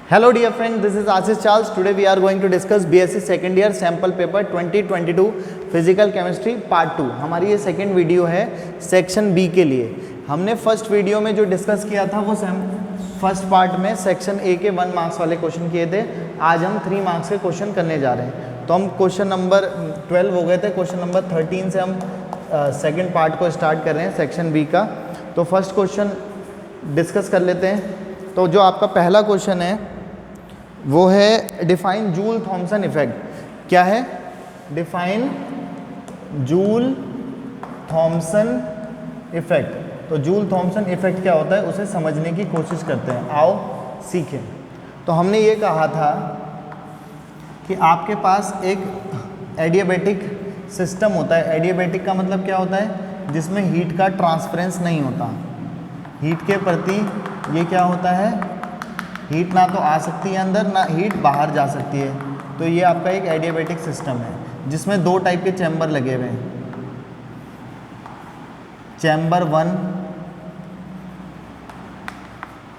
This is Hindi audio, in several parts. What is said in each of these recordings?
Hello dear friend, this is Ashish Charles. Today we are going to discuss BSc second year sample paper 2022 physical chemistry part 2। हमारी ये सेकंड वीडियो है सेक्शन बी के लिए। हमने फर्स्ट वीडियो में जो डिस्कस किया था वो फर्स्ट पार्ट में सेक्शन ए के 1 मार्क्स वाले क्वेश्चन किए थे। आज हम 3 मार्क्स के क्वेश्चन करने जा रहे हैं। तो हम क्वेश्चन नंबर 12 हो गए थे, क्वेश्चन नंबर 13 से हम सेकेंड पार्ट को स्टार्ट कर रहे हैं सेक्शन बी का। तो फर्स्ट क्वेश्चन डिस्कस कर लेते हैं। तो जो आपका पहला क्वेश्चन है वो है डिफाइन जूल थॉमसन इफेक्ट। क्या है? Define Joule Thomson effect. तो जूल थॉमसन इफेक्ट क्या होता है उसे समझने की कोशिश करते हैं, आओ सीखें। तो हमने ये कहा था कि आपके पास एक एडियाबैटिक सिस्टम होता है। एडियाबैटिक का मतलब क्या होता है? जिसमें हीट का ट्रांसफरेंस नहीं होता। हीट के प्रति ये क्या होता है? हीट ना तो आ सकती है अंदर, ना हीट बाहर जा सकती है। तो ये आपका एक एडियाबैटिक सिस्टम है जिसमें 2 टाइप के चैम्बर लगे हुए हैं, चैम्बर 1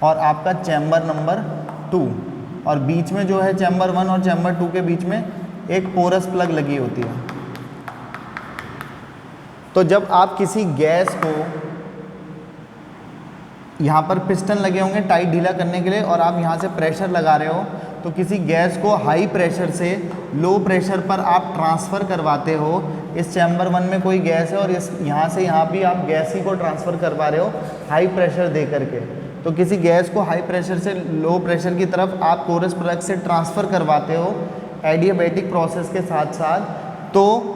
और आपका चैम्बर नंबर 2। और बीच में जो है चैम्बर 1 और चैम्बर 2 के बीच में एक पोरस प्लग लगी होती है। तो जब आप किसी गैस को, यहाँ पर पिस्टन लगे होंगे टाइट ढीला करने के लिए, और आप यहाँ से प्रेशर लगा रहे हो, तो किसी गैस को हाई प्रेशर से लो प्रेशर पर आप ट्रांसफ़र करवाते हो। इस चैम्बर 1 में कोई गैस है और इस यहाँ से यहाँ भी आप गैस ही को ट्रांसफ़र करवा रहे हो हाई प्रेशर दे करके। तो किसी गैस को हाई प्रेशर से लो प्रेशर की तरफ आप पोरस प्लग से ट्रांसफ़र करवाते हो एडियाबैटिक प्रोसेस के साथ साथ। तो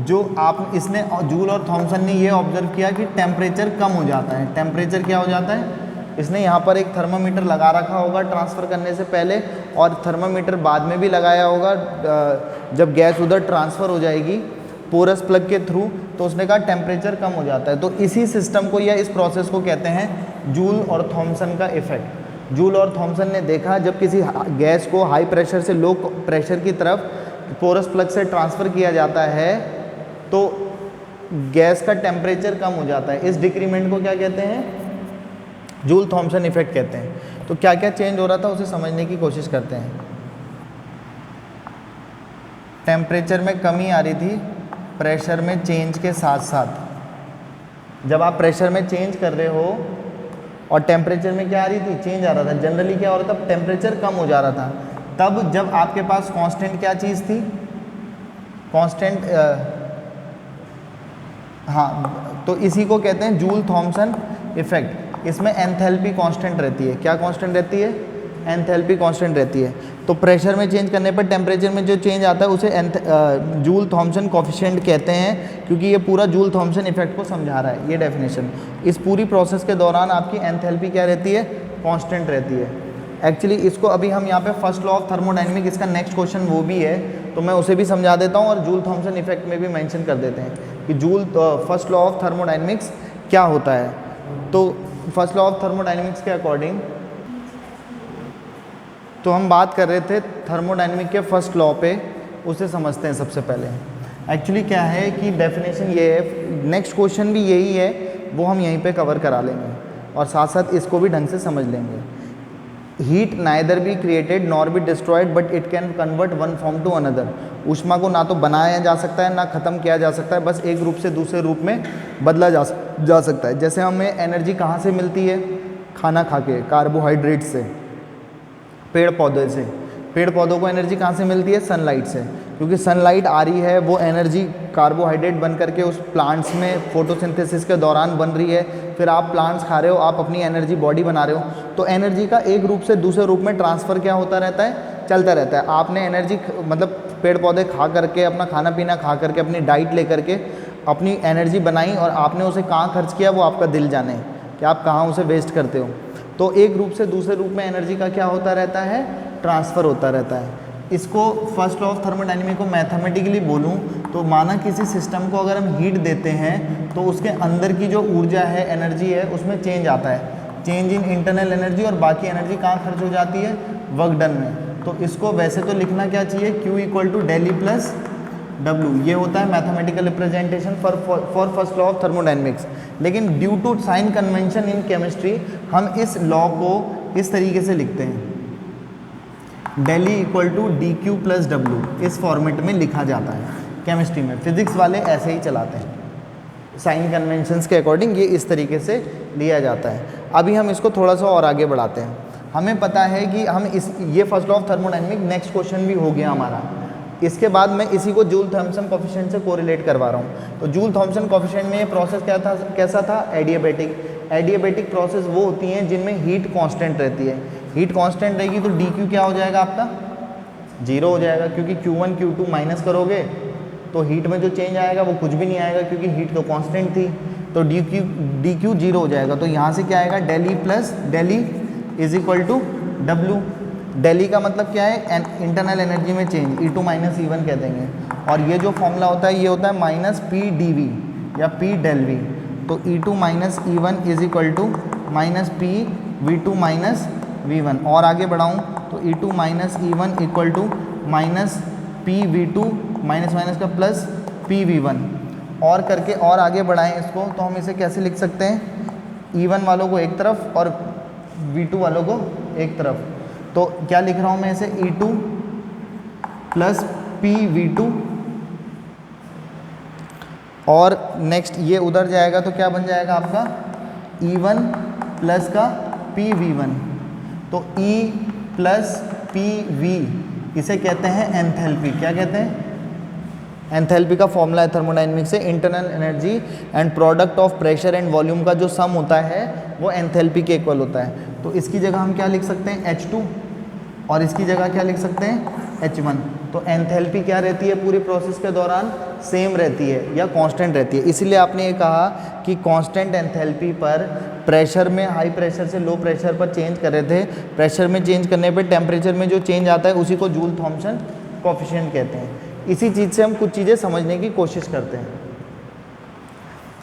जो आप इसने जूल और थॉमसन ने ये ऑब्जर्व किया कि टेम्परेचर कम हो जाता है। टेम्परेचर क्या हो जाता है? इसने यहाँ पर एक थर्मामीटर लगा रखा होगा ट्रांसफ़र करने से पहले, और थर्मामीटर बाद में भी लगाया होगा जब गैस उधर ट्रांसफ़र हो जाएगी पोरस प्लग के थ्रू। तो उसने कहा टेम्परेचर कम हो जाता है। तो इसी सिस्टम को या इस प्रोसेस को कहते हैं जूल और थॉमसन का इफेक्ट। जूल और थॉमसन ने देखा जब किसी गैस को हाई प्रेशर से लो प्रेशर की तरफ पोरस प्लग से ट्रांसफ़र किया जाता है तो गैस का टेम्परेचर कम हो जाता है। इस डिक्रीमेंट को क्या कहते हैं? जूल थॉमसन इफेक्ट कहते हैं। तो क्या क्या चेंज हो रहा था उसे समझने की कोशिश करते हैं। टेम्परेचर में कमी आ रही थी प्रेशर में चेंज के साथ साथ। जब आप प्रेशर में चेंज कर रहे हो और टेम्परेचर में क्या आ रही थी? चेंज आ रहा था। जनरली क्या हो रहा था? टेम्परेचर कम हो जा रहा था। तब जब आपके पास कांस्टेंट क्या चीज़ थी? कांस्टेंट हाँ, तो इसी को कहते हैं जूल थॉमसन इफेक्ट। इसमें एंथैल्पी कांस्टेंट रहती है। क्या कांस्टेंट रहती है? एंथैल्पी कांस्टेंट रहती है। तो प्रेशर में चेंज करने पर टेम्परेचर में जो चेंज आता है उसे जूल थॉमसन कोफिशिएंट कहते हैं, क्योंकि ये पूरा जूल थॉमसन इफेक्ट को समझा रहा है ये डेफिनेशन। इस पूरी प्रोसेस के दौरान आपकी एंथैल्पी क्या रहती है? कांस्टेंट रहती है। एक्चुअली इसको अभी हम यहाँ पे फर्स्ट लॉ ऑफ थर्मोडायनेमिक, इसका नेक्स्ट क्वेश्चन वो भी है तो मैं उसे भी समझा देता हूँ, और जूल थॉमसन इफेक्ट में भी मेंशन कर देते हैं कि joule first law of thermodynamics क्या होता है। तो फर्स्ट लॉ ऑफ थर्मोडायनेमिक्स के अकॉर्डिंग तो हम बात कर रहे थे थर्मोडायनेमिक के फर्स्ट लॉ पे, उसे समझते हैं सबसे पहले। एक्चुअली क्या है कि डेफिनेशन ये है, नेक्स्ट क्वेश्चन भी यही है, वो हम यहीं पे कवर करा लेंगे और साथ साथ इसको भी ढंग से समझ लेंगे। Heat neither be created nor be destroyed but it can convert one form to another. ऊष्मा को ना तो बनाया जा सकता है ना ख़त्म किया जा सकता है, बस एक रूप से दूसरे रूप में बदला जा सकता है। जैसे हमें एनर्जी कहाँ से मिलती है? खाना खा के, कार्बोहाइड्रेट से, पेड़ पौधे से। पेड़ पौधों को एनर्जी कहाँ से मिलती है? सनलाइट से, क्योंकि सनलाइट आ रही है, वो एनर्जी कार्बोहाइड्रेट बन करके उस प्लांट्स में फोटोसिंथेसिस के दौरान बन रही है। फिर आप प्लांट्स खा रहे हो, आप अपनी एनर्जी बॉडी बना रहे हो। तो एनर्जी का एक रूप से दूसरे रूप में ट्रांसफ़र क्या होता रहता है? चलता रहता है। आपने एनर्जी मतलब पेड़ पौधे खा करके, अपना खाना पीना खा करके, अपनी डाइट ले करके अपनी एनर्जी बनाई, और आपने उसे कहाँ खर्च किया वो आपका दिल जाने कि आप कहाँ उसे वेस्ट करते हो। तो एक रूप से दूसरे रूप में एनर्जी का क्या होता रहता है? ट्रांसफ़र होता रहता है। इसको फर्स्ट लॉ ऑफ थर्मोडायनेमिक को मैथमेटिकली बोलूँ तो माना किसी सिस्टम को अगर हम हीट देते हैं तो उसके अंदर की जो ऊर्जा है, एनर्जी है, उसमें चेंज आता है। चेंज इन इंटरनल एनर्जी, और बाकी एनर्जी कहाँ खर्च हो जाती है? वर्क डन में। तो इसको वैसे तो लिखना क्या चाहिए? Q equal to del E plus W। ये होता है mathematical representation for first law of thermodynamics. लेकिन due to sign convention in chemistry हम इस लॉ को इस तरीके से लिखते हैं। Del E equal to d q plus डब्ल्यू, इस फॉर्मेट में लिखा जाता है केमिस्ट्री में। फिजिक्स वाले ऐसे ही चलाते हैं, साइन कन्वेंशंस के अकॉर्डिंग ये इस तरीके से लिया जाता है। अभी हम इसको थोड़ा सा और आगे बढ़ाते हैं। हमें पता है कि हम ये first law of thermodynamic next question भी हो गया हमारा। इसके बाद मैं इसी को जूल थॉम्सन कोफिशिएंट से कोरिलेट करवा रहा हूँ। तो जूल थॉम्सन कोफिशिएंट में ये प्रोसेस क्या था, कैसा था, एडियाबैटिक। एडियाबैटिक प्रोसेस वो होती हैं जिनमें हीट कांस्टेंट रहती है। हीट कांस्टेंट रहेगी तो डी क्यू क्या हो जाएगा आपका, 0 हो जाएगा, क्योंकि Q1 Q2 माइनस करोगे तो हीट में जो चेंज आएगा वो कुछ भी नहीं आएगा, क्योंकि हीट तो कांस्टेंट थी। तो डी क्यू 0 हो जाएगा। तो यहाँ से क्या आएगा, del E plus del E is equal to W. Del E का मतलब क्या है, इंटरनल एनर्जी में चेंज, E2 माइनस E1 कह देंगे। और ये जो फॉर्मूला होता है ये होता है माइनस पी डी वी या पी डेल वी। तो E2 minus E1 is equal to minus P V2 minus V1। और आगे बढ़ाऊँ तो E2 minus E1 equal to minus P V2 minus minus का प्लस पी V1। और करके और आगे बढ़ाएं इसको तो हम इसे कैसे लिख सकते हैं, E1 वालों को एक तरफ और V2 वालों को एक तरफ। तो क्या लिख रहा हूँ मैं इसे, E2 प्लस पी V2 और नेक्स्ट ये उधर जाएगा तो क्या बन जाएगा आपका E1 प्लस का पी V1। तो E प्लस पी V इसे कहते हैं एंथैल्पी। क्या कहते हैं, एंथैल्पी का फॉर्मूला है थर्मोडायनेमिक्स से, internal energy and product of pressure and volume का जो सम होता है वो एंथैल्पी के इक्वल होता है। तो इसकी जगह हम क्या लिख सकते हैं, H2, और इसकी जगह क्या लिख सकते हैं, H1। तो एंथैल्पी क्या रहती है पूरे प्रोसेस के दौरान, सेम रहती है या कांस्टेंट रहती है। इसीलिए आपने ये कहा कि कांस्टेंट एंथैल्पी पर प्रेशर में, हाई प्रेशर से लो प्रेशर पर चेंज कर रहे थे, प्रेशर में चेंज करने पे टेम्परेचर में जो चेंज आता है उसी को जूल थॉम्सन कोफिशिएंट कहते हैं। इसी चीज़ से हम कुछ चीज़ें समझने की कोशिश करते हैं।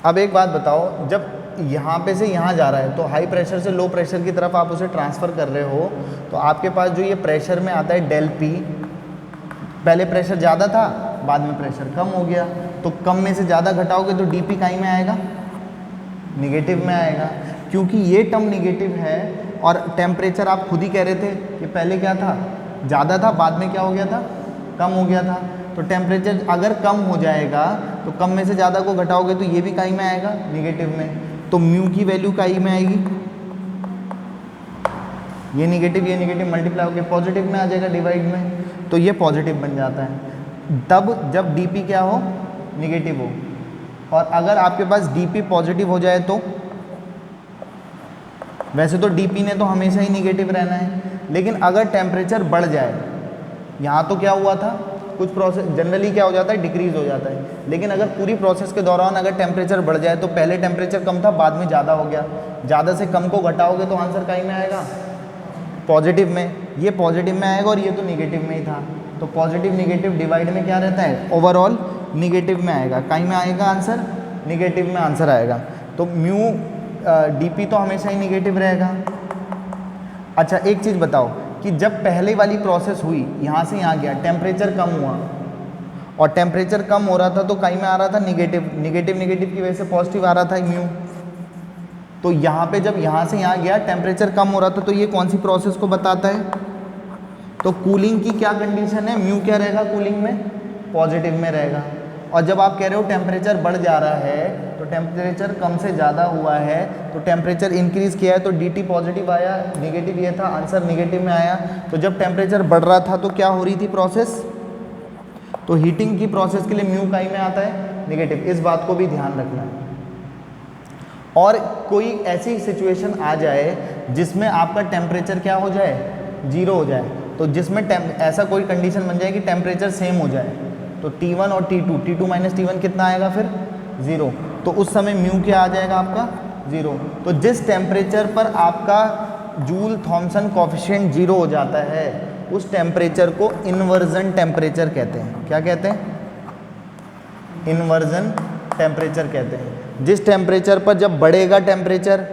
अब एक बात बताओ, जब यहाँ पे से यहाँ जा रहा है तो हाई प्रेशर से लो प्रेशर की तरफ आप उसे ट्रांसफ़र कर रहे हो, तो आपके पास जो ये प्रेशर में आता है डेल पी, पहले प्रेशर ज़्यादा था बाद में प्रेशर कम हो गया, तो कम में से ज़्यादा घटाओगे तो डी पी कहीं में आएगा, निगेटिव में आएगा, क्योंकि ये टर्म निगेटिव है। और टेम्परेचर आप खुद ही कह रहे थे कि पहले क्या था, ज़्यादा था, बाद में क्या हो गया था, कम हो गया था। तो टेम्परेचर अगर कम हो जाएगा तो कम में से ज़्यादा को घटाओगे तो ये भी कहीं में आएगा, निगेटिव में। तो म्यू की वैल्यू कहीं में आएगी, ये निगेटिव मल्टीप्लाई होकर पॉजिटिव में आ जाएगा डिवाइड में, तो ये पॉजिटिव बन जाता है तब जब डीपी क्या हो, निगेटिव हो। और अगर आपके पास डीपी पॉजिटिव हो जाए तो, वैसे तो डीपी ने तो हमेशा ही निगेटिव रहना है, लेकिन अगर टेम्परेचर बढ़ जाए, यहाँ तो क्या हुआ था, कुछ प्रोसेस जनरली क्या हो जाता है, डिक्रीज हो जाता है, लेकिन अगर पूरी प्रोसेस के दौरान अगर टेम्परेचर बढ़ जाए तो पहले टेम्परेचर कम था बाद में ज़्यादा हो गया, ज़्यादा से कम को घटाओगे तो आंसर कहीं में आएगा, पॉजिटिव में। ये पॉजिटिव में आएगा और ये तो निगेटिव में ही था, तो पॉजिटिव निगेटिव डिवाइड में क्या रहता है, ओवरऑल निगेटिव में आएगा, कहीं में आएगा आंसर, निगेटिव में आंसर आएगा। तो म्यू डीपी तो हमेशा ही निगेटिव रहेगा। अच्छा एक चीज़ बताओ कि जब पहले वाली प्रोसेस हुई, यहाँ से यहाँ गया, टेम्परेचर कम हुआ और टेम्परेचर कम हो रहा था तो कहीं में आ रहा था निगेटिव, निगेटिव की वजह से पॉजिटिव आ रहा था म्यू। तो यहाँ पे जब यहाँ से यहाँ गया टेम्परेचर कम हो रहा था, तो ये कौन सी प्रोसेस को बताता है, तो कूलिंग की क्या कंडीशन है, म्यू क्या रहेगा कूलिंग में, पॉजिटिव में रहेगा। और जब आप कह रहे हो टेम्परेचर बढ़ जा रहा है, तो टेम्परेचर कम से ज़्यादा हुआ है, तो टेम्परेचर इंक्रीज़ किया है तो dt पॉजिटिव आया, निगेटिव ये था, आंसर निगेटिव में आया। तो जब टेम्परेचर बढ़ रहा था तो क्या हो रही थी प्रोसेस, तो हीटिंग की प्रोसेस के लिए म्यू कहीं में आता है, निगेटिव। इस बात को भी ध्यान रखना है। और कोई ऐसी सिचुएशन आ जाए जिसमें आपका टेम्परेचर क्या हो जाए, 0 हो जाए, तो जिसमें ऐसा कोई कंडीशन बन जाए कि टेम्परेचर सेम हो जाए, तो T1 और T2 माइनस T1 कितना आएगा फिर, 0। तो उस समय म्यू क्या आ जाएगा आपका, 0। तो जिस टेम्परेचर पर आपका जूल थॉम्सन कोफिशिएंट 0 हो जाता है उस टेम्परेचर को इन्वर्जन टेम्परेचर कहते हैं। क्या कहते हैं, इन्वर्जन टेम्परेचर कहते हैं। जिस टेम्परेचर पर जब बढ़ेगा टेम्परेचर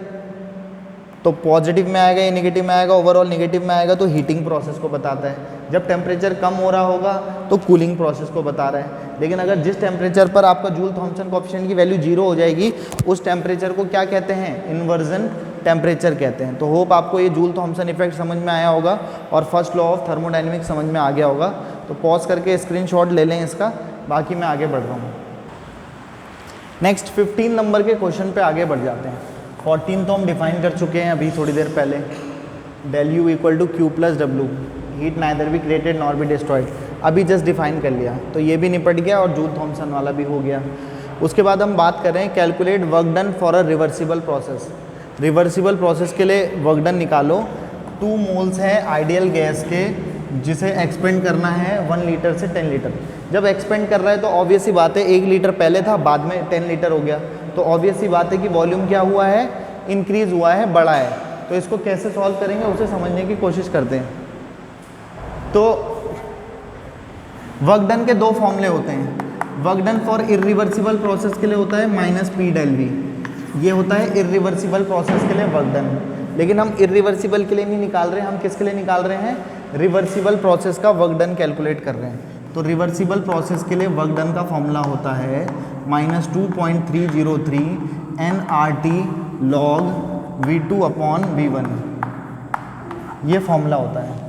तो पॉजिटिव में आएगा या निगेटिव में आएगा, ओवरऑल निगेटिव में आएगा, तो हीटिंग प्रोसेस को बताता है। जब टेम्परेचर कम हो रहा होगा तो कूलिंग प्रोसेस को बता रहा है। लेकिन अगर जिस टेम्परेचर पर आपका जूल थॉम्सन कोफिशिएंट की वैल्यू 0 हो जाएगी उस टेम्परेचर को क्या कहते हैं, इन्वर्जन टेम्परेचर कहते हैं। तो होप आपको ये जूल थॉमसन इफेक्ट समझ में आया होगा और फर्स्ट लॉ ऑफ थर्मोडायनेमिक्स समझ में आ गया होगा। तो पॉज करके स्क्रीनशॉट ले लें इसका, बाकी मैं आगे बढ़ रहा हूँ। नेक्स्ट 15 नंबर के क्वेश्चन पे आगे बढ़ जाते हैं। 14 तो हम डिफाइन कर चुके हैं अभी थोड़ी देर पहले, del U equal to Q plus W, heat neither be created nor be destroyed, अभी जस्ट डिफाइन कर लिया, तो ये भी निपट गया और जूल थॉमसन वाला भी हो गया। उसके बाद हम बात कर रहे हैं calculate work done for a reversible process. Reversible process के लिए वर्क डन निकालो। 2 मोल्स है आइडियल गैस के, जिसे एक्सपेंड करना है 1 लीटर से 10 लीटर। जब एक्सपेंड कर रहा है तो ऑब्वियस सी बात है 1 लीटर पहले था, बाद में 10 लीटर हो गया, तो ऑब्वियस सी बात है कि वॉल्यूम क्या हुआ है, इंक्रीज हुआ है, बढ़ा है। तो इसको कैसे सॉल्व करेंगे उसे समझने की कोशिश करते हैं। तो वर्क डन के 2 फॉर्मूले होते हैं। Work done for irreversible process के लिए होता है माइनस पी डेल वी, ये होता है इरिवर्सिबल प्रोसेस के लिए वर्क डन। लेकिन हम इरिवर्सिबल के लिए नहीं निकाल रहे, हम किसके लिए निकाल रहे हैं, रिवर्सिबल प्रोसेस का वर्क डन कैलकुलेट कर रहे हैं। तो रिवर्सिबल प्रोसेस के लिए वर्क डन का फॉर्मूला होता है minus 2.303 nRT log V2 upon V1, ये फॉर्मूला होता है।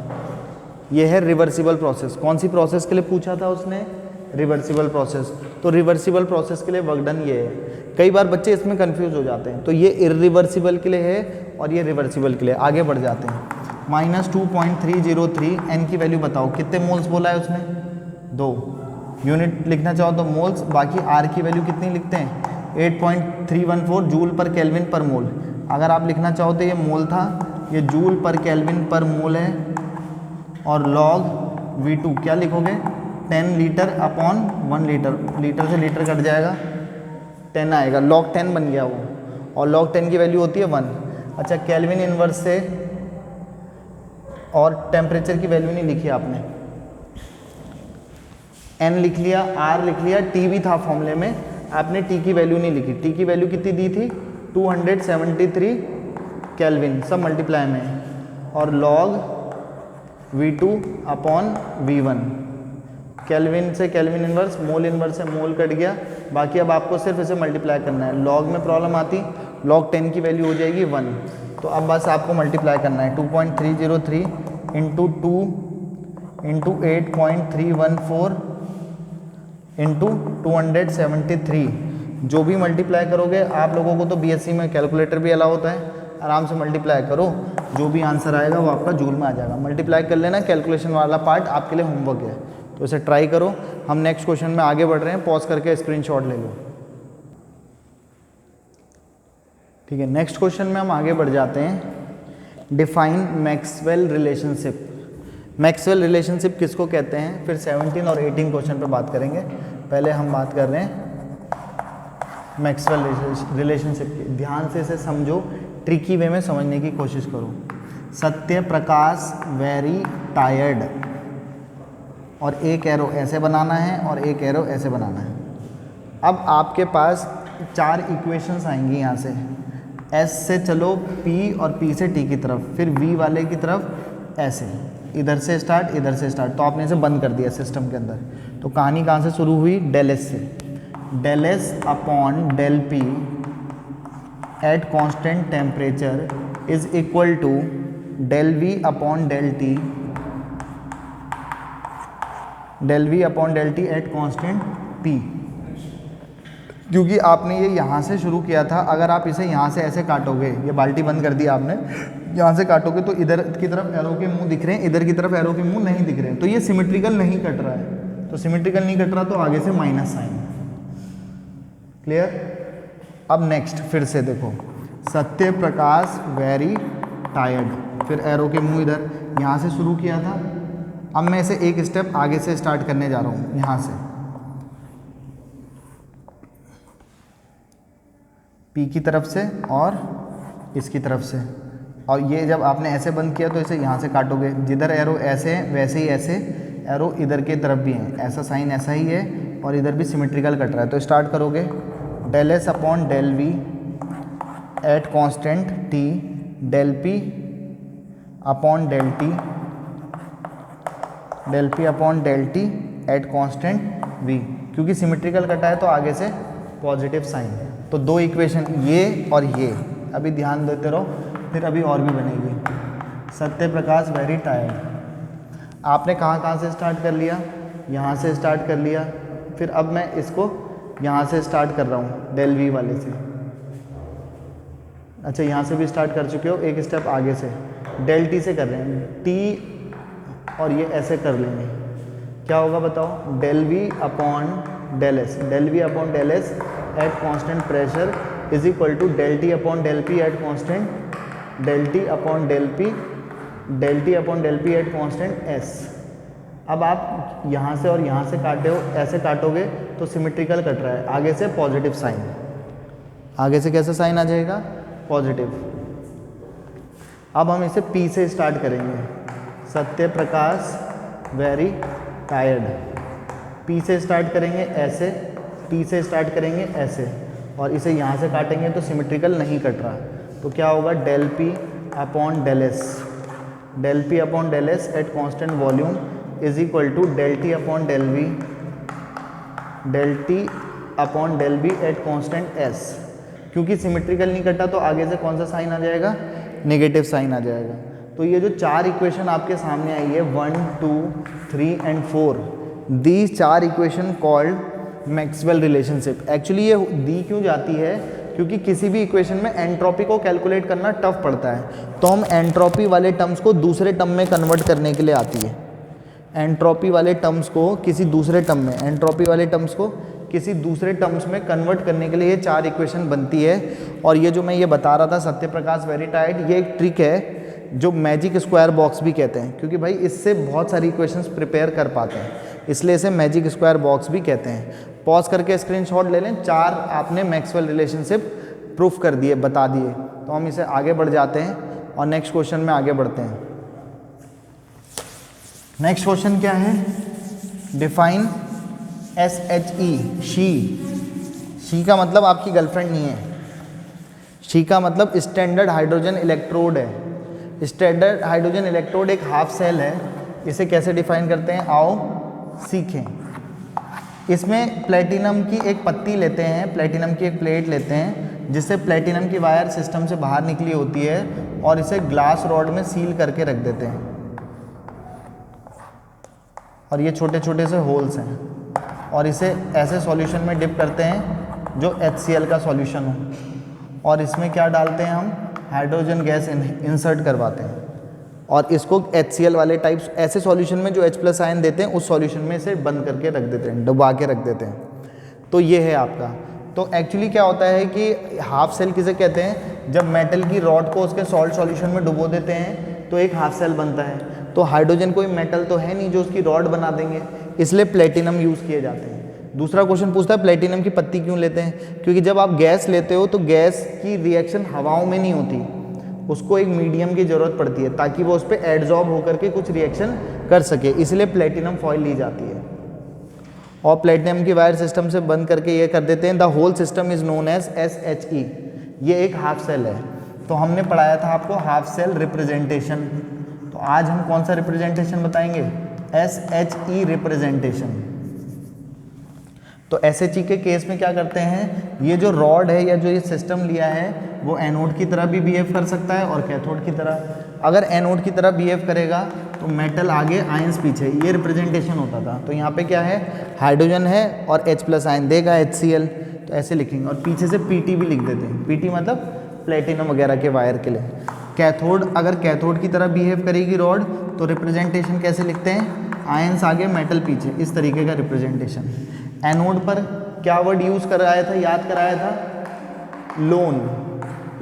ये है रिवर्सिबल प्रोसेस। कौन सी प्रोसेस के लिए पूछा था उसने, रिवर्सिबल प्रोसेस। तो रिवर्सिबल प्रोसेस के लिए वर्क डन ये है। कई बार बच्चे इसमें कंफ्यूज हो जाते हैं, तो ये इरिवर्सिबल के लिए है और ये रिवर्सिबल के लिए। आगे बढ़ जाते हैं। माइनस 2.303 एन की वैल्यू बताओ, कितने मोल्स बोला है उसने, 2। यूनिट लिखना चाहो तो मोल्स, बाकी आर की वैल्यू कितनी लिखते हैं, 8.314 जूल पर केल्विन पर मोल। अगर आप लिखना चाहो तो ये मोल था, ये जूल पर केल्विन पर मोल है। और लॉग V2 क्या लिखोगे, 10 लीटर अपॉन 1 लीटर, लीटर से लीटर कट जाएगा, 10 आएगा, लॉग 10 बन गया वो। और लॉग 10 की वैल्यू होती है 1। अच्छा, केल्विन इनवर्स से, और टेम्परेचर की वैल्यू नहीं लिखी आपने, n लिख लिया, r लिख लिया, t भी था फॉर्मूले में, आपने t की वैल्यू नहीं लिखी। t की वैल्यू कितनी दी थी, 273 केल्विन, सब मल्टीप्लाई में। और log V2 upon V1, kelvin से केल्विन इनवर्स, मोल इनवर्स से मोल कट गया, बाकी अब आपको सिर्फ इसे मल्टीप्लाई करना है। लॉग में प्रॉब्लम आती, लॉग 10 की वैल्यू हो जाएगी 1, तो अब बस आपको मल्टीप्लाई करना है। 2.303 इंटू 2 इंटू 8.314 इंटू 273, जो भी मल्टीप्लाई करोगे, आप लोगों को तो बीएससी में कैलकुलेटर भी अलाउ होता है, आराम से मल्टीप्लाई करो, जो भी आंसर आएगा वो आपका जूल में आ जाएगा। मल्टीप्लाई कर लेना, कैलकुलेशन वाला पार्ट आपके लिए होमवर्क है, तो इसे ट्राई करो। हम नेक्स्ट क्वेश्चन में आगे बढ़ रहे हैं, पॉज करके स्क्रीनशॉट ले लो। ठीक है, नेक्स्ट क्वेश्चन में हम आगे बढ़ जाते हैं। Define Maxwell relationship. Maxwell relationship किसको कहते हैं, फिर 17 और 18 क्वेश्चन पे बात करेंगे। पहले हम बात कर रहे हैं मैक्सवेल रिलेशनशिप की। ध्यान से इसे समझो, ट्रिकी वे में समझने की कोशिश करो। सत्य प्रकाश वेरी टायर्ड, और एक एरो ऐसे बनाना है और एक एरो ऐसे बनाना है। अब आपके पास 4 इक्वेशंस आएंगी यहाँ से, S से चलो P और P से T की तरफ, फिर V वाले की तरफ ऐसे, इधर से स्टार्ट इधर से स्टार्ट। तो आपने इसे बंद कर दिया सिस्टम के अंदर। तो कहानी कहाँ से शुरू हुई, डेल S से। Del S upon del P at constant temperature is equal to del V upon del T, del V upon del T at constant P। क्योंकि आपने ये यहाँ से शुरू किया था, अगर आप इसे यहाँ से ऐसे काटोगे, ये बाल्टी बंद कर दी आपने, यहाँ से काटोगे तो इधर की तरफ एरो के मुंह दिख रहे हैं, इधर की तरफ एरो के मुंह नहीं दिख रहे हैं, तो ये सिमेट्रिकल नहीं कट रहा है। तो सिमेट्रिकल नहीं कट रहा तो आगे से माइनस साइन। क्लियर। अब नेक्स्ट फिर से देखो, सत्य प्रकाश वेरी टायर्ड, फिर एरो के मुंह इधर, यहाँ से शुरू किया था। अब मैं इसे एक स्टेप आगे से स्टार्ट करने जा रहा हूँ, यहाँ से P की तरफ से और इसकी तरफ से। और ये जब आपने ऐसे बंद किया तो इसे यहाँ से काटोगे, जिधर एरो ऐसे है वैसे ही ऐसे एरो इधर की तरफ भी है, ऐसा साइन ऐसा ही है, और इधर भी सिमेट्रिकल कट रहा है। तो स्टार्ट करोगे, del S upon del V at constant T, del P upon del T, del P upon del T at constant V। क्योंकि सिमेट्रिकल कटा है तो आगे से पॉजिटिव साइन है। तो 2 इक्वेशन ये और ये अभी ध्यान देते रहो, फिर अभी और भी बनेगी। Satya Prakash very tired. आपने कहाँ कहाँ से स्टार्ट कर लिया, यहाँ से स्टार्ट कर लिया, फिर अब मैं इसको यहाँ से स्टार्ट कर रहा हूँ डेल वी वाले से। अच्छा यहाँ से भी स्टार्ट कर चुके हो, एक स्टेप आगे से डेल टी से कर रहे हैं, टी और ये ऐसे कर लेंगे। क्या होगा बताओ, del V upon del S, del V upon del S at constant pressure is equal to del T upon del P at constant, del T upon del P, del T upon del P at constant S. अब आप यहाँ से और यहाँ से काटे हो, ऐसे काटोगे तो सिमेट्रिकल कट रहा है, आगे से पॉजिटिव साइन, आगे से कैसा साइन आ जाएगा, पॉजिटिव। अब हम इसे P से स्टार्ट करेंगे, Satya Prakash very tired. P से स्टार्ट करेंगे ऐसे, T से स्टार्ट करेंगे ऐसे, और इसे यहाँ से काटेंगे तो सिमेट्रिकल नहीं कट रहा, तो क्या होगा, del P upon del S, del P upon del S at constant volume is equal to del T upon del V, del T upon del V at constant S। क्योंकि सिमेट्रिकल नहीं कटा तो आगे से कौन सा साइन आ जाएगा, नेगेटिव साइन आ जाएगा। तो ये जो चार इक्वेशन आपके सामने आई है 1, 2, 3 एंड 4, दीज चार equation called Maxwell relationship. Actually ये दी क्यों जाती है, क्योंकि किसी भी इक्वेशन में एंट्रोपी को कैलकुलेट करना टफ पड़ता है, तो हम एंट्रोपी वाले टर्म्स को दूसरे टर्म में कन्वर्ट करने के लिए आती है। एंट्रोपी वाले टर्म्स को किसी दूसरे टर्म में, एंट्रोपी वाले टर्म्स को किसी दूसरे टर्म्स में कन्वर्ट करने के लिए ये चार इक्वेशन बनती है। और ये जो मैं ये बता रहा था सत्य प्रकाश वेरी टायर्ड, ये एक ट्रिक है जो मैजिक स्क्वायर बॉक्स भी कहते हैं, क्योंकि भाई इससे बहुत सारी इक्वेशंस प्रिपेयर कर पाते हैं, इसलिए इसे मैजिक स्क्वायर बॉक्स भी कहते हैं। पॉज करके स्क्रीनशॉट ले लें, चार आपने मैक्सवेल रिलेशनशिप प्रूफ कर दिए, बता दिए। तो हम इसे आगे बढ़ जाते हैं और नेक्स्ट क्वेश्चन में आगे बढ़ते हैं। नेक्स्ट क्वेश्चन क्या है, डिफाइन SHE, शी का मतलब आपकी गर्लफ्रेंड नहीं है, शी का मतलब स्टैंडर्ड हाइड्रोजन इलेक्ट्रोड है। स्टैंडर्ड हाइड्रोजन इलेक्ट्रोड एक हाफ सेल है, इसे कैसे डिफाइन करते हैं, आओ सीखें। इसमें प्लेटिनम की एक पत्ती लेते हैं, प्लेटिनम की एक प्लेट लेते हैं, जिससे प्लेटिनम की वायर सिस्टम से बाहर निकली होती है, और इसे ग्लास रॉड में सील करके रख देते हैं, और ये छोटे छोटे से होल्स हैं, और इसे ऐसे सॉल्यूशन में डिप करते हैं जो HCl का सॉल्यूशन हो, और इसमें क्या डालते हैं, हम हाइड्रोजन गैस इंसर्ट करवाते हैं, और इसको HCl वाले टाइप्स ऐसे सॉल्यूशन में जो H+ आयन देते हैं उस सॉल्यूशन में इसे बंद करके रख देते हैं, डुबा के रख देते हैं। तो ये है आपका। तो एक्चुअली क्या होता है कि हाफ सेल किसे कहते हैं, जब मेटल की रॉड को उसके सॉल्ट सॉल्यूशन में डुबो देते हैं तो एक हाफ सेल बनता है। तो हाइड्रोजन कोई मेटल तो है नहीं जो उसकी रॉड बना देंगे, इसलिए प्लेटिनम यूज़ किए जाते हैं। दूसरा क्वेश्चन पूछता है प्लेटिनम की पत्ती क्यों लेते हैं, क्योंकि जब आप गैस लेते हो तो गैस की रिएक्शन हवाओं में नहीं होती, उसको एक मीडियम की ज़रूरत पड़ती है ताकि वो उस पर एडजॉर्ब होकर के कुछ रिएक्शन कर सके, इसलिए प्लेटिनम फॉइल ली जाती है। और प्लेटिनम की वायर सिस्टम से बंद करके ये कर देते हैं। The whole system is known as SHE, ये एक हाफ सेल है। तो हमने पढ़ाया था आपको हाफ सेल रिप्रेजेंटेशन, तो आज हम कौन सा रिप्रेजेंटेशन बताएंगे, SHE रिप्रेजेंटेशन। तो SHE के केस में क्या करते हैं, ये जो रॉड है या जो ये सिस्टम लिया है वो एनोड की तरह भी बिहेव कर सकता है और कैथोड की तरह। अगर एनोड की तरह बिहेव करेगा तो मेटल आगे आयंस पीछे, ये रिप्रेजेंटेशन होता था। तो यहाँ पे क्या है, हाइड्रोजन है और H+ आयन देगा HCl, तो ऐसे लिखेंगे, और पीछे से PT भी लिख देते हैं। PT मतलब प्लेटिनम वगैरह के वायर के लिए। कैथोड, अगर कैथोड की तरह बिहेव करेगी रॉड तो रिप्रेजेंटेशन कैसे लिखते हैं, आयंस आगे मेटल पीछे, इस तरीके का रिप्रेजेंटेशन। एनोड पर क्या वर्ड यूज़ कराया था, याद कराया था, loan,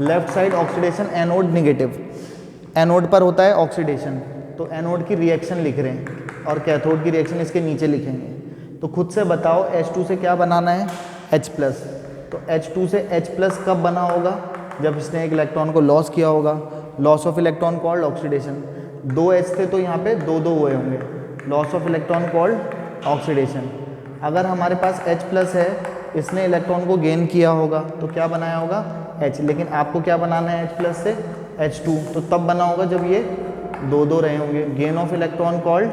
left side oxidation, anode negative. Anode पर होता है ऑक्सीडेशन, तो एनोड की रिएक्शन लिख रहे हैं और कैथोड की रिएक्शन इसके नीचे लिखेंगे। तो खुद से बताओ H2 से क्या बनाना है, H+। तो H2 से H+ कब बना होगा, जब इसने एक इलेक्ट्रॉन को लॉस किया होगा, loss of electron called oxidation. 2 H थे तो यहाँ पे 2 हुए होंगे, loss of electron called oxidation. अगर हमारे पास H+ है, इसने इलेक्ट्रॉन को गेन किया होगा तो क्या बनाया होगा, H, लेकिन आपको क्या बनाना है H+ से H2, तो तब बना होगा जब ये 2 रहे होंगे, gain of electron called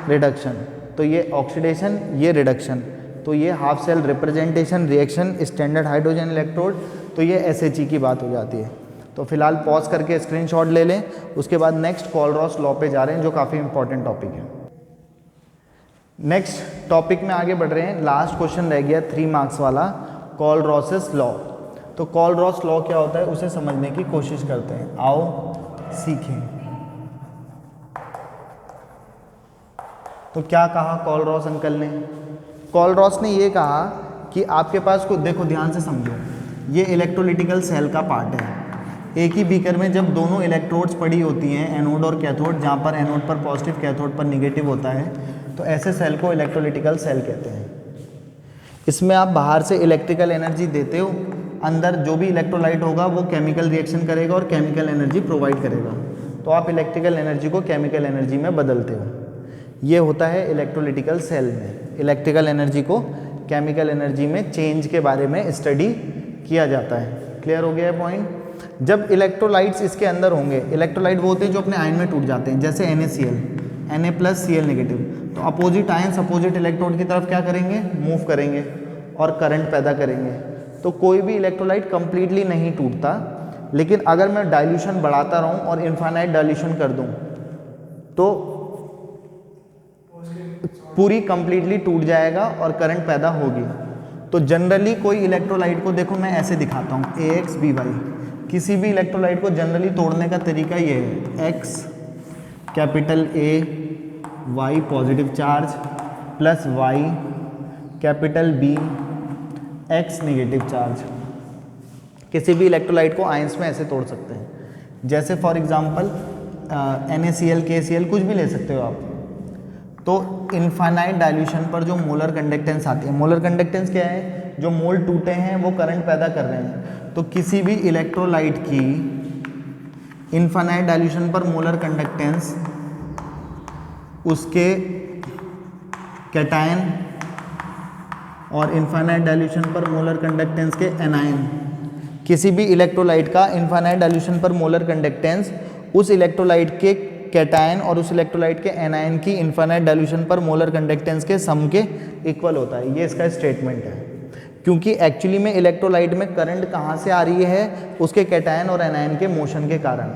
reduction. तो ये ऑक्सीडेशन, ये रिडक्शन, तो ये half cell representation reaction standard hydrogen electrode. तो ये SHE की बात हो जाती है। तो फिलहाल पॉज करके स्क्रीनशॉट ले लें, उसके बाद नेक्स्ट कॉलरॉस लॉ पे जा रहे हैं जो काफ़ी इंपॉर्टेंट टॉपिक है। नेक्स्ट टॉपिक में आगे बढ़ रहे हैं, लास्ट क्वेश्चन रह गया 3 मार्क्स वाला, कॉलरॉस लॉ। तो कॉलरॉस लॉ क्या होता है उसे समझने की कोशिश करते हैं, आओ सीखें। तो क्या कहा कॉलरॉस अंकल ने? कॉलरॉस ने ये कहा कि आपके पास को देखो ध्यान से समझो, ये इलेक्ट्रोलिटिकल सेल का पार्ट है। एक ही बीकर में जब दोनों इलेक्ट्रोड्स पड़ी होती हैं, एनोड और कैथोड, जहाँ पर एनोड पर पॉजिटिव कैथोड पर निगेटिव होता है, तो ऐसे सेल को इलेक्ट्रोलिटिकल सेल कहते हैं। इसमें आप बाहर से इलेक्ट्रिकल एनर्जी देते हो, अंदर जो भी इलेक्ट्रोलाइट होगा वो केमिकल रिएक्शन करेगा और केमिकल एनर्जी प्रोवाइड करेगा, तो आप इलेक्ट्रिकल एनर्जी को केमिकल एनर्जी में बदलते हो। ये होता है इलेक्ट्रोलिटिकल सेल में, इलेक्ट्रिकल एनर्जी को केमिकल एनर्जी में चेंज के बारे में स्टडी किया जाता है। क्लियर हो गया है पॉइंट? जब इलेक्ट्रोलाइट्स इसके अंदर होंगे, इलेक्ट्रोलाइट वो होते हैं जो अपने आयन में टूट जाते हैं, जैसे NaCl, Na+Cl नेगेटिव, तो अपोजिट आयंस अपोजिट इलेक्ट्रोड की तरफ क्या करेंगे, मूव करेंगे और करंट पैदा करेंगे। तो कोई भी इलेक्ट्रोलाइट कंप्लीटली नहीं टूटता, लेकिन अगर मैं डाइल्यूशन बढ़ाता रहूं और इनफाइनाइट डाइल्यूशन कर दूं तो पूरी कंप्लीटली टूट जाएगा और करंट पैदा होगी। तो जनरली कोई इलेक्ट्रोलाइट को देखो मैं ऐसे दिखाता हूँ, AX/BY, किसी भी इलेक्ट्रोलाइट को जनरली तोड़ने का तरीका ये है, X capital A Y positive charge plus Y capital B X negative charge. किसी भी इलेक्ट्रोलाइट को आयंस में ऐसे तोड़ सकते हैं, जैसे फॉर एग्जांपल NaCl KCl कुछ भी ले सकते हो आप। तो इनफाइनाइट डाइल्यूशन पर जो मोलर कंडक्टेंस आती है, मोलर कंडक्टेंस क्या है, जो मोल टूटे हैं वो करंट पैदा कर रहे हैं। तो किसी भी इलेक्ट्रोलाइट की इनफाइनाइट डाइल्यूशन पर मोलर कंडक्टेंस उसके कैटायन और इनफाइनाइट डाइल्यूशन पर मोलर कंडक्टेंस के एनायन, किसी भी इलेक्ट्रोलाइट का इनफाइनाइट डाइल्यूशन पर मोलर कंडक्टेंस उस इलेक्ट्रोलाइट के कैटायन और उस इलेक्ट्रोलाइट के एनायन की इनफाइनाइट डाइल्यूशन पर मोलर कंडक्टेंस के सम के इक्वल होता है। ये इसका स्टेटमेंट है, क्योंकि एक्चुअली में इलेक्ट्रोलाइट में करंट कहाँ से आ रही है, उसके कैटायन और एनायन के मोशन के कारण।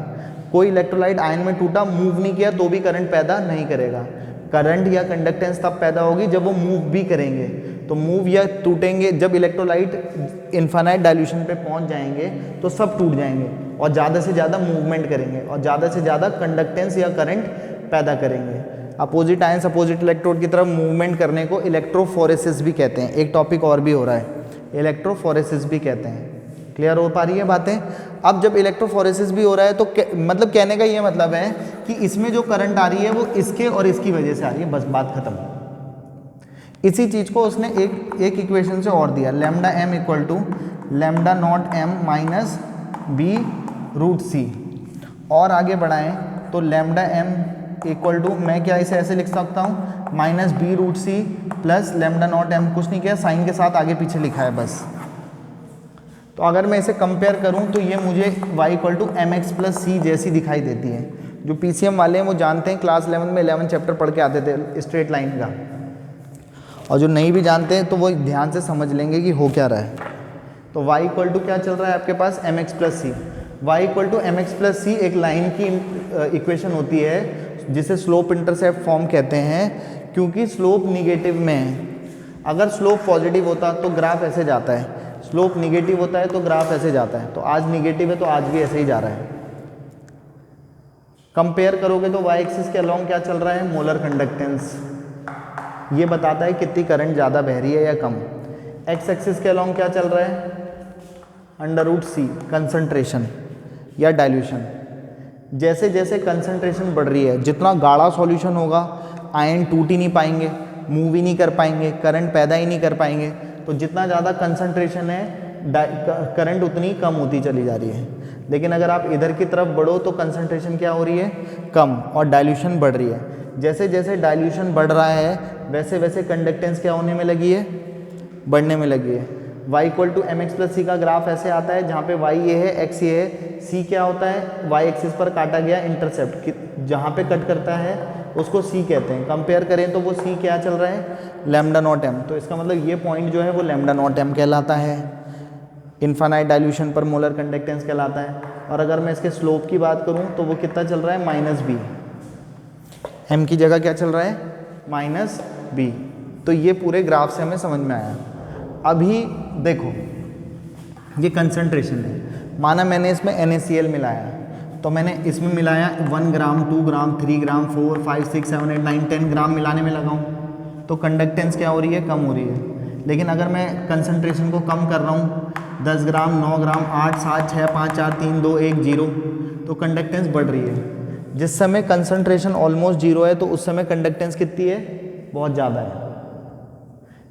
कोई इलेक्ट्रोलाइट आयन में टूटा, मूव नहीं किया तो भी करंट पैदा नहीं करेगा। करंट या कंडक्टेंस तब पैदा होगी जब वो मूव भी करेंगे। तो मूव या टूटेंगे, जब इलेक्ट्रोलाइट इनफाइनाइट डाइल्यूशन पे पहुंच जाएंगे तो सब टूट जाएंगे और ज़्यादा से ज़्यादा मूवमेंट करेंगे और ज़्यादा से ज़्यादा कंडक्टेंस या करंट पैदा करेंगे। अपोजिट आयंस अपोजिट इलेक्ट्रोड की तरफ मूवमेंट करने को इलेक्ट्रोफोरेसिस भी कहते हैं। एक टॉपिक और भी हो रहा है, इलेक्ट्रोफोरेसिस भी कहते हैं। क्लियर हो पा रही है बातें? अब जब इलेक्ट्रोफोरेसिस भी हो रहा है तो मतलब कहने का ये मतलब है कि इसमें जो करंट आ रही है वो इसके और इसकी वजह से आ रही है, बस बात खत्म। इसी चीज़ को उसने एक इक्वेशन से और दिया, λm equal to λ0m minus b√c। और आगे बढ़ाएं तो λm इक्वल टू, मैं क्या इसे ऐसे लिख सकता हूँ, माइनस b√c प्लस λ0m, कुछ नहीं किया, साइन के साथ आगे पीछे लिखा है बस। तो अगर मैं इसे कंपेयर करूं तो ये मुझे y इक्वल टू mx+c जैसी दिखाई देती है। जो PCM वाले हैं वो जानते हैं, क्लास 11 में 11 चैप्टर पढ़ के आते थे स्ट्रेट लाइन का, और जो नहीं भी जानते हैं तो वो ध्यान से समझ लेंगे कि हो क्या रहा है। तो y इक्वल टू क्या चल रहा है आपके पास, mx+c। y equal to mx+c एक लाइन की इक्वेशन होती है जिसे स्लोप इंटरसेप्ट फॉर्म कहते हैं, क्योंकि स्लोप निगेटिव में है। अगर स्लोप पॉजिटिव होता तो ग्राफ ऐसे जाता है, स्लोप निगेटिव होता है तो ग्राफ ऐसे जाता है। तो आज निगेटिव है तो आज भी ऐसे ही जा रहा है। कंपेयर करोगे तो y एक्सिस के अलोंग क्या चल रहा है, मोलर कंडक्टेंस, ये बताता है कितनी करंट ज़्यादा बह रही है या कम। x एक्सिस के अलोंग क्या चल रहा है, √c कंसंट्रेशन या डाइल्यूशन। जैसे जैसे कंसंट्रेशन बढ़ रही है, जितना गाढ़ा सॉल्यूशन होगा आयन टूट ही नहीं पाएंगे, मूव ही नहीं कर पाएंगे, करंट पैदा ही नहीं कर पाएंगे। तो जितना ज़्यादा कंसंट्रेशन है करंट उतनी कम होती चली जा रही है। लेकिन अगर आप इधर की तरफ बढ़ो तो कंसंट्रेशन क्या हो रही है, कम, और डाइल्यूशन बढ़ रही है। जैसे जैसे डाइल्यूशन बढ़ रहा है वैसे वैसे कंडक्टेंस क्या होने में लगी है, बढ़ने में लगी है। y इक्वल टू mx+c का ग्राफ ऐसे आता है जहाँ पे y ये है, x ये है, c क्या होता है, y एक्सिस पर काटा गया इंटरसेप्ट, जहाँ पे कट करता है उसको c कहते हैं। कंपेयर करें तो वो c क्या चल रहा है, λ0m। तो इसका मतलब ये पॉइंट जो है वो λ0m कहलाता है। इनफाइनाइट डाइल्यूशन पर मोलर कंडक्टेंस कहलाता है। और अगर मैं इसके स्लोप की बात करूं तो वो कितना चल रहा है, -b। m की जगह क्या चल रहा है, -b। तो ये पूरे ग्राफ से हमें समझ में आया। अभी देखो ये कंसंट्रेशन है, माना मैंने इसमें NaCl मिलाया, तो मैंने इसमें मिलाया 1 ग्राम, 2 ग्राम, 3 ग्राम, 4, 5, 6, 7, 8, 9, 10 ग्राम मिलाने में लगाऊं तो कंडक्टेंस क्या हो रही है, कम हो रही है। लेकिन अगर मैं कंसंट्रेशन को कम कर रहा हूँ 10 ग्राम, 9 ग्राम, 8, 7, 6, 5, 4, 3, 2, 1, 0, तो कंडक्टेंस बढ़ रही है। जिस समय कंसंट्रेशन ऑलमोस्ट 0 है तो उस समय कंडक्टेंस कितनी है, बहुत ज़्यादा है।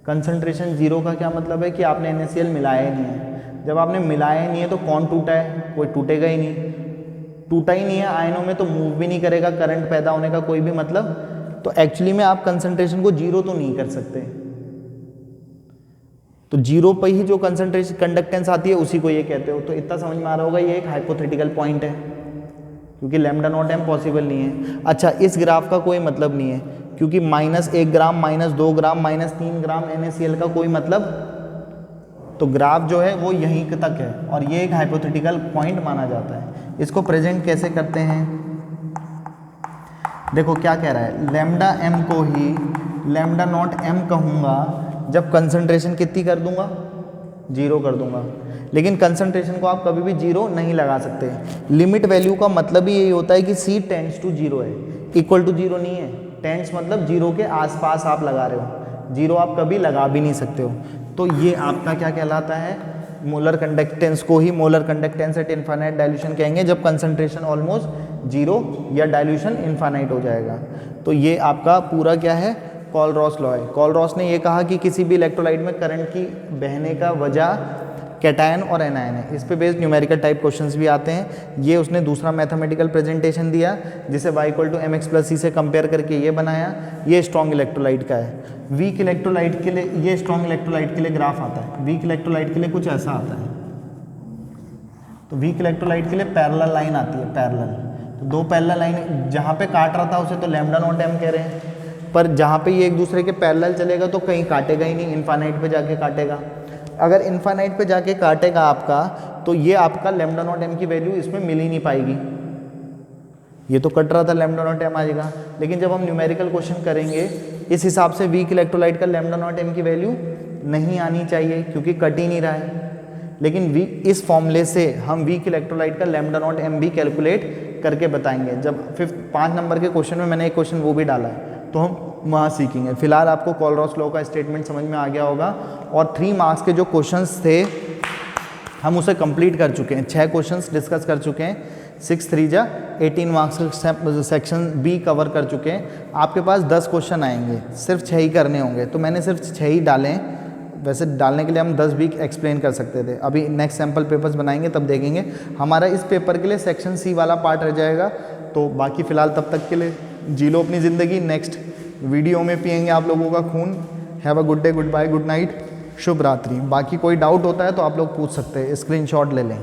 कंसंट्रेशन 0 का क्या मतलब है कि आपने NaCl मिलाया ही नहीं है। जब आपने मिलाया ही नहीं है तो कौन टूटा है, कोई टूटेगा ही नहीं। टूटा ही नहीं है आयनों में तो मूव भी नहीं करेगा, करंट पैदा होने का कोई भी मतलब। तो एक्चुअली में आप कंसंट्रेशन को 0 तो नहीं कर सकते। तो 0 पर ही जो कंसंट्रेशन कंडक्टेंस आती है उसी को ये कहते हो। तो इतना समझ में आ रहा होगा, ये एक हाइपोथेटिकल पॉइंट है क्योंकि लैम्डा नॉट m पॉसिबल नहीं है। अच्छा, इस ग्राफ का कोई मतलब नहीं है क्योंकि -1 ग्राम, -2 ग्राम, -3 ग्राम NaCl का कोई मतलब, तो ग्राफ जो है वो यहीं तक है और ये एक हाइपोथेटिकल पॉइंट माना जाता है। इसको प्रेजेंट कैसे करते हैं, देखो क्या कह रहा है, लैम्डा m को ही लैम्डा नॉट m कहूँगा जब कंसंट्रेशन कितनी कर दूंगा, 0 कर दूंगा। लेकिन कंसंट्रेशन को आप कभी भी 0 नहीं लगा सकते। लिमिट वैल्यू का मतलब ही यही होता है कि C टेंड्स टू 0 है, इक्वल टू 0 नहीं है। टेंड्स मतलब 0 के आसपास आप लगा रहे हो, 0 आप कभी लगा भी नहीं सकते हो। तो ये आपका क्या कहलाता है, मोलर कंडक्टेंस को ही molar conductance at infinite dilution कहेंगे जब कंसंट्रेशन ऑलमोस्ट 0 या डाइल्यूशन इनफाइनाइट हो जाएगा। तो ये आपका पूरा क्या है, कॉलरॉस लॉ है। कॉलरॉस ने ये कहा कि किसी भी इलेक्ट्रोलाइट में करंट की बहने का वजह कैटायन और एनायन है। इस पे बेस्ड न्यूमेरिकल टाइप क्वेश्चंस भी आते हैं। ये उसने दूसरा मैथमेटिकल प्रेजेंटेशन दिया जिसे y = mx + c से कंपेयर करके ये बनाया। ये स्ट्रॉन्ग इलेक्ट्रोलाइट का है। वीक इलेक्ट्रोलाइट के लिए, ये स्ट्रॉन्ग इलेक्ट्रोलाइट के लिए ग्राफ आता है। वीक इलेक्ट्रोलाइट के लिए कुछ ऐसा आता है। तो वीक इलेक्ट्रोलाइट के लिए पैरेलल लाइन आती है, पैरेलल। तो दो पैरेलल लाइन जहाँ पे काट रहा था उसे तो लैम्डा नॉट m कह रहे हैं, पर जहाँ पे ये एक दूसरे के पैरेलल चलेगा तो कहीं काटेगा ही नहीं, इनफाइनाइट पे जाके काटेगा। अगर इनफाइनाइट पे जाके काटेगा आपका तो ये आपका लैम्डा नॉट m की वैल्यू इसमें मिल ही नहीं पाएगी। ये तो कट रहा था, लैम्डा नॉट m आ जाएगा। लेकिन जब हम न्यूमेरिकल क्वेश्चन करेंगे इस हिसाब से वीक इलेक्ट्रोलाइट का लैम्डा नॉट m की वैल्यू नहीं आनी चाहिए क्योंकि कट ही नहीं रहा है। लेकिन इस फॉर्मूले से हम वीक इलेक्ट्रोलाइट का लैम्डा नॉट m भी कैलकुलेट करके बताएंगे। जब 5 नंबर के क्वेश्चन में मैंने एक क्वेश्चन वो भी डाला है तो हम वहाँ सीखेंगे। फिलहाल आपको कॉलरॉस लॉ का स्टेटमेंट समझ में आ गया होगा और 3 मार्क्स के जो क्वेश्चंस थे हम उसे कंप्लीट कर चुके हैं। 6 क्वेश्चंस डिस्कस कर चुके हैं। 6 3 जा 18 मार्क्स सेक्शन बी कवर कर चुके हैं। आपके पास 10 क्वेश्चन आएंगे, सिर्फ 6 ही करने होंगे, तो मैंने सिर्फ 6 ही डाले हैं। वैसे डालने के लिए हम 10 भी एक्सप्लेन कर सकते थे। अभी नेक्स्ट सैम्पल पेपर्स बनाएंगे तब देखेंगे। हमारा इस पेपर के लिए सेक्शन सी वाला पार्ट रह जाएगा। तो बाकी फ़िलहाल तब तक के लिए जी लो अपनी ज़िंदगी। नेक्स्ट वीडियो में पिएंगे आप लोगों का खून। Have a good day, goodbye, good night, शुभ रात्रि। बाकी कोई डाउट होता है तो आप लोग पूछ सकते हैं, स्क्रीनशॉट ले लें।